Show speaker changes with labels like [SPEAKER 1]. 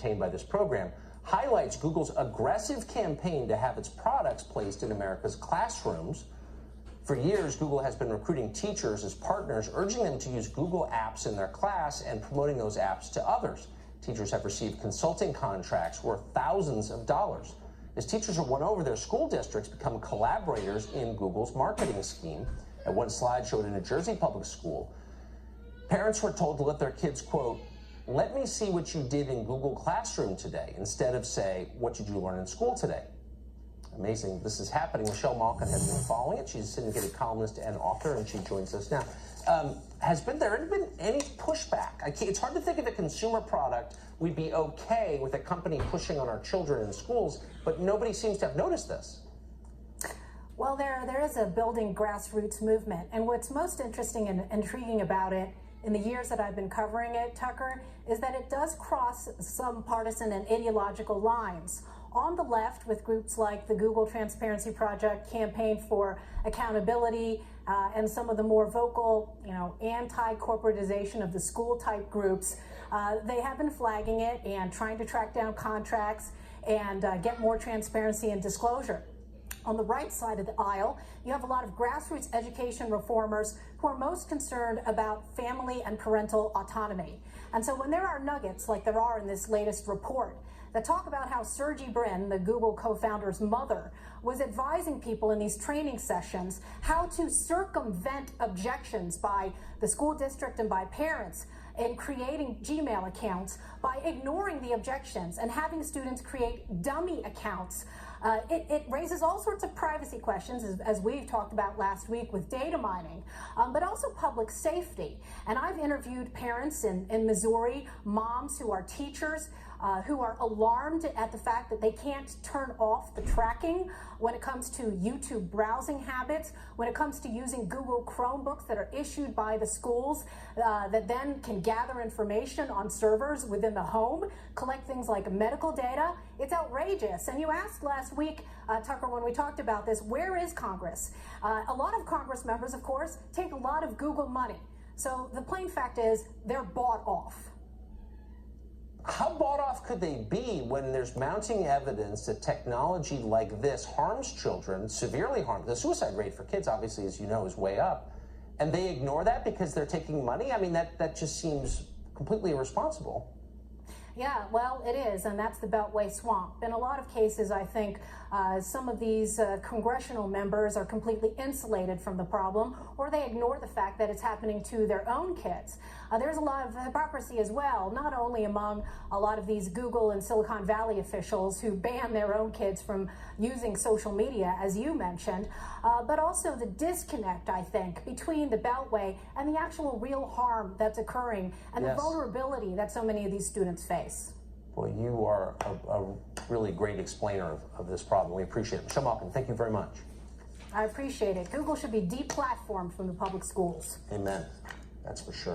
[SPEAKER 1] obtained by this program, highlights Google's aggressive campaign to have its products placed in America's classrooms. For years, Google has been recruiting teachers as partners, urging them to use Google apps in their class and promoting those apps to others. Teachers have received consulting contracts worth thousands of dollars. As teachers have won over, their school districts become collaborators in Google's marketing scheme. And one slide showed a New Jersey public school. Parents were told to let their kids, quote, "Let me see what you did in Google Classroom today," instead of say, "What did you learn in school today?" Amazing this is happening. Michelle Malkin has been following it. She's a syndicated columnist and author, and she joins us now. Has there been any pushback? It's hard to think of a consumer product we'd be okay with a company pushing on our children in schools, but nobody seems to have noticed this.
[SPEAKER 2] Well, there is a building grassroots movement, and what's most interesting and intriguing about it in the years that I've been covering it, Tucker, is that it does cross some partisan and ideological lines. On the left, with groups like the Google Transparency Project, Campaign for Accountability, and some of the more vocal, anti-corporatization of the school type groups, they have been flagging it and trying to track down contracts and get more transparency and disclosure. On the right side of the aisle, you have a lot of grassroots education reformers who are most concerned about family and parental autonomy. And so when there are nuggets, like there are in this latest report, that talk about how Sergey Brin, the Google co-founder's mother, was advising people in these training sessions how to circumvent objections by the school district and by parents in creating Gmail accounts by ignoring the objections and having students create dummy accounts. It raises all sorts of privacy questions, as we've talked about last week with data mining, but also public safety. And I've interviewed parents in Missouri, moms who are teachers, who are alarmed at the fact that they can't turn off the tracking when it comes to YouTube browsing habits, when it comes to using Google Chromebooks that are issued by the schools that then can gather information on servers within the home, collect things like medical data. It's outrageous. And you asked last week, Tucker, when we talked about this, where is Congress? A lot of Congress members, of course, take a lot of Google money. So the plain fact is they're bought off.
[SPEAKER 1] How bought off could they be when there's mounting evidence that technology like this harms children, severely harms? The suicide rate for kids, obviously, as you know, is way up. And they ignore that because they're taking money? I mean, that just seems completely irresponsible.
[SPEAKER 2] Yeah, well, it is, and that's the Beltway swamp. In a lot of cases, I think some of these congressional members are completely insulated from the problem, or they ignore the fact that it's happening to their own kids. There's a lot of hypocrisy as well, not only among a lot of these Google and Silicon Valley officials who ban their own kids from using social media, as you mentioned, but also the disconnect, I think, between the Beltway and the actual real harm that's occurring and the vulnerability that so many of these students face.
[SPEAKER 1] Well, you are a really great explainer of this problem. We appreciate it. Michelle Malkin, thank you very much.
[SPEAKER 2] I appreciate it. Google should be deplatformed from the public schools.
[SPEAKER 1] Amen. That's for sure.